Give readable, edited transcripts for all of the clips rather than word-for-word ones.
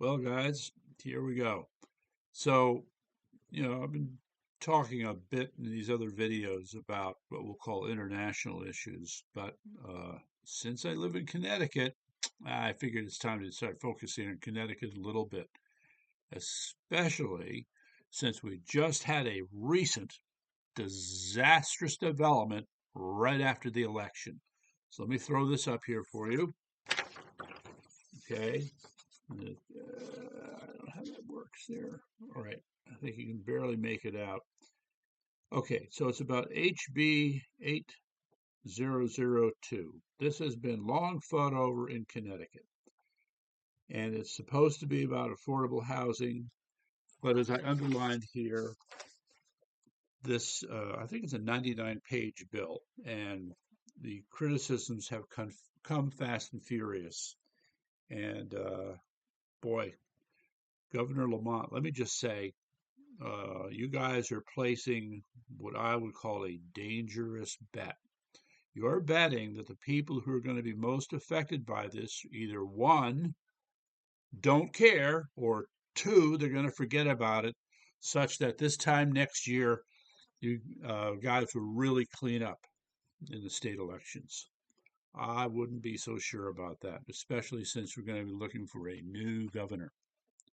Well, guys, here we go. So, I've been talking a bit in these other videos about what we'll call international issues, but since I live in Connecticut, I figured it's time to start focusing on Connecticut a little bit, especially since we just had a recent disastrous development right after the election. So let me throw this up here for you. Okay. I don't know how that works there. All right. I think you can barely make it out. Okay, so it's about HB 8002. This has been long fought over in Connecticut, and it's supposed to be about affordable housing. But as I underlined here, I think it's a 99-page bill, and the criticisms have come fast and furious. And boy, Governor Lamont, let me just say, you guys are placing what I would call a dangerous bet. You're betting that the people who are going to be most affected by this, either one, don't care, or two, they're going to forget about it, such that this time next year, you guys will really clean up in the state elections. I wouldn't be so sure about that, especially since we're going to be looking for a new governor.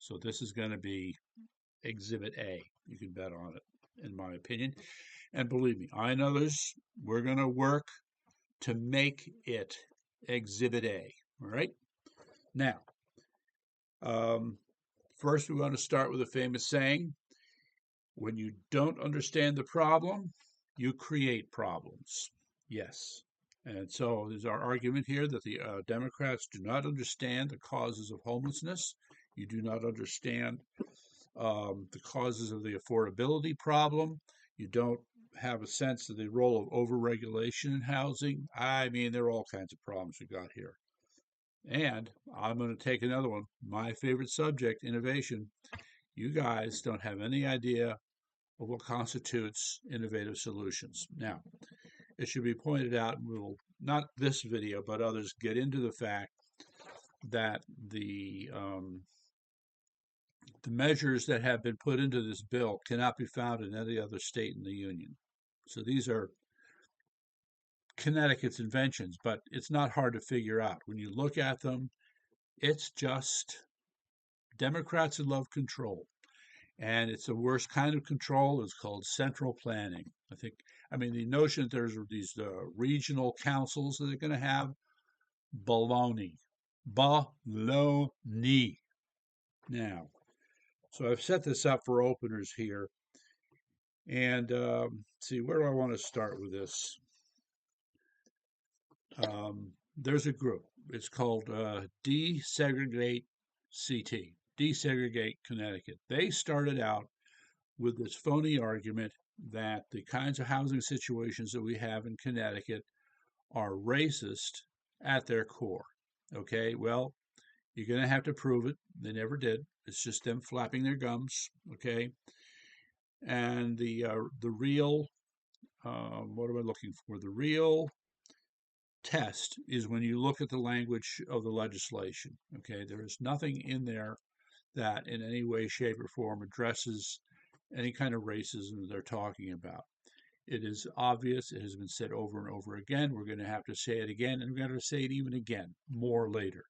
So this is going to be Exhibit A. You can bet on it, in my opinion. And believe me, I and others, we're going to work to make it Exhibit A. All right. Now, um, first, we want to start with a famous saying: when you don't understand the problem, you create problems. Yes. And so there's our argument here that the Democrats do not understand the causes of homelessness. You do not understand the causes of the affordability problem. You don't have a sense of the role of overregulation in housing. I mean, there are all kinds of problems we got here. And I'm going to take another one, my favorite subject, innovation. You guys don't have any idea of what constitutes innovative solutions. Now, it should be pointed out, and we'll not this video, but others get into the fact that the measures that have been put into this bill cannot be found in any other state in the union. So these are Connecticut's inventions, but it's not hard to figure out. When you look at them, it's just Democrats who love control. And it's the worst kind of control. It's called central planning. I mean, the notion that there's these regional councils that they're going to have, baloney. Baloney. Now, so I've set this up for openers here. And see, where do I want to start with this? There's a group. It's called Desegregate CT, Desegregate Connecticut. They started out with this phony argument that the kinds of housing situations that we have in Connecticut are racist at their core. Okay, well, you're going to have to prove it. They never did. It's just them flapping their gums. Okay, and the real what am I looking for? The real test is when you look at the language of the legislation. Okay, there is nothing in there that in any way, shape, or form addresses any kind of racism they're talking about. It is obvious. It has been said over and over again. We're going to have to say it again, and we're going to say it even again more later.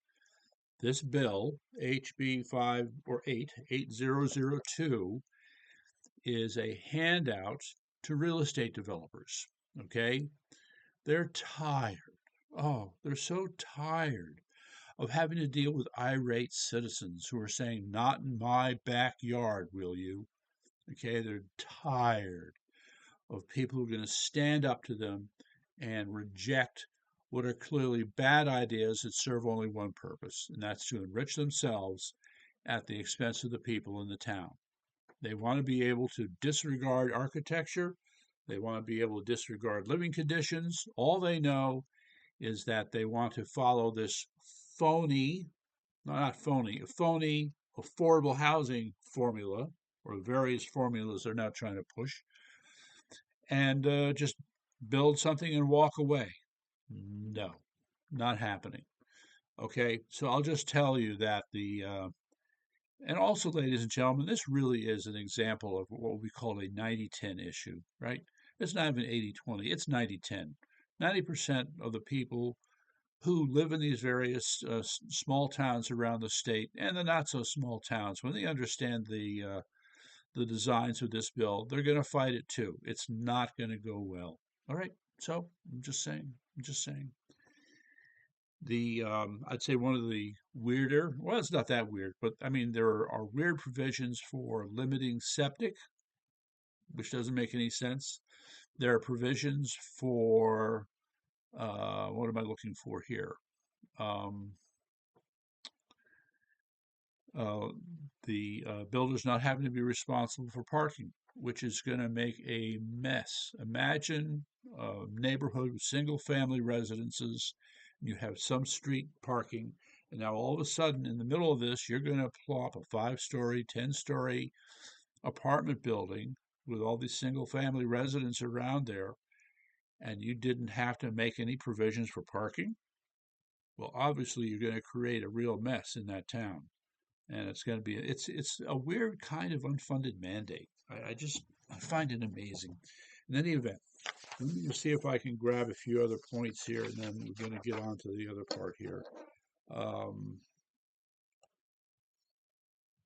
This bill, HB 5 or 8, 8002, is a handout to real estate developers. Okay? They're tired. Oh, they're so tired of having to deal with irate citizens who are saying, "Not in my backyard, will you?" Okay? They're tired of people who are going to stand up to them and reject what are clearly bad ideas that serve only one purpose, and that's to enrich themselves at the expense of the people in the town. They want to be able to disregard architecture. They want to be able to disregard living conditions. All they know is that they want to follow this phony, not phony, phony affordable housing formula, or various formulas they're now trying to push, and just build something and walk away. No, not happening. Okay, so I'll just tell you that And also, ladies and gentlemen, this really is an example of what we call a 90-10 issue, right? It's not even 80-20, it's 90-10. 90% of the people who live in these various small towns around the state and the not so small towns, when they understand the designs of this bill, they're going to fight it too. It's not going to go well. All right. So I'm just saying. I'm just saying. I'd say one of the weirder. Well, it's not that weird, but I mean there are weird provisions for limiting septic, which doesn't make any sense. There are provisions for what am I looking for here? Um, uh, the builders not having to be responsible for parking, which is going to make a mess. Imagine a neighborhood with single family residences, and you have some street parking, and now all of a sudden, in the middle of this, you're going to plop a 5-story, 10-story apartment building with all these single family residents around there, and you didn't have to make any provisions for parking. Well, obviously, you're going to create a real mess in that town, and it's going to be it's a weird kind of unfunded mandate. I find it amazing. In any event, let me just see if I can grab a few other points here, and then we're going to get on to the other part here. Um,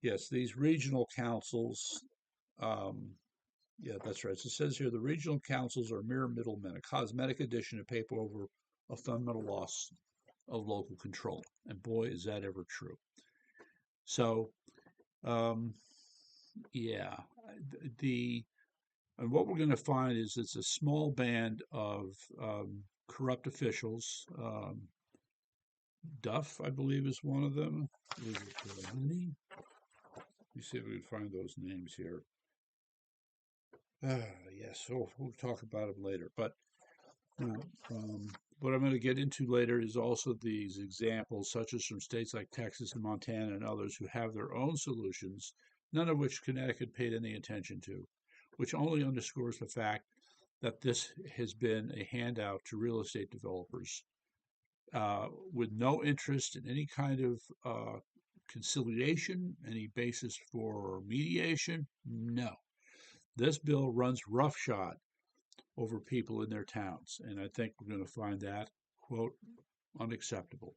yes, these regional councils. Um, yeah, that's right. So it says here the regional councils are mere middlemen, a cosmetic addition to paper over a fundamental loss of local control. And boy, is that ever true. So, um, yeah, the and what we're going to find is it's a small band of corrupt officials. Duff, I believe, is one of them. Is it Let me see if we can find those names here. Yes, we'll talk about them later. But uh, um, what I'm going to get into later is also these examples, such as from states like Texas and Montana and others who have their own solutions, none of which Connecticut paid any attention to, which only underscores the fact that this has been a handout to real estate developers with no interest in any kind of conciliation, any basis for mediation. No. This bill runs roughshod over people in their towns, and I think we're going to find that, quote, unacceptable.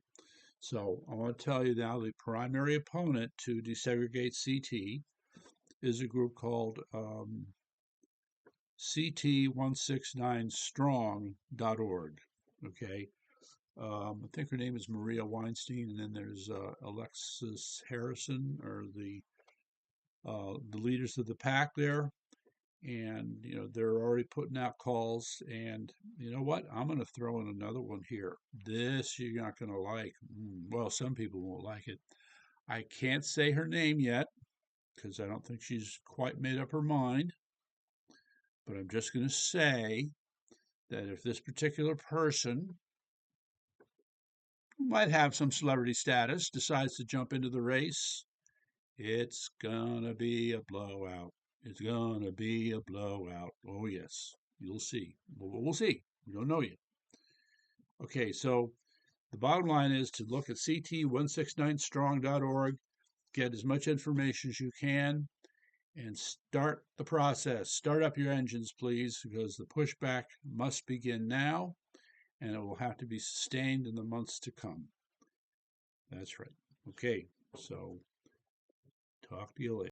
So I want to tell you now the primary opponent to desegregate CT is a group called CT169strong.org. Okay. I think her name is Maria Weinstein, and then there's Alexis Harrison, or the leaders of the pack there. And they're already putting out calls. And you know what? I'm going to throw in another one here. This you're not going to like. Well, some people won't like it. I can't say her name yet because I don't think she's quite made up her mind. But I'm just going to say that if this particular person who might have some celebrity status decides to jump into the race, it's gonna be a blowout. It's gonna be a blowout. Oh, yes. You'll see. We'll see. We don't know yet. Okay, so the bottom line is to look at ct169strong.org, get as much information as you can, and start the process. Start up your engines, please, because the pushback must begin now, and it will have to be sustained in the months to come. That's right. Okay, so talk to you later.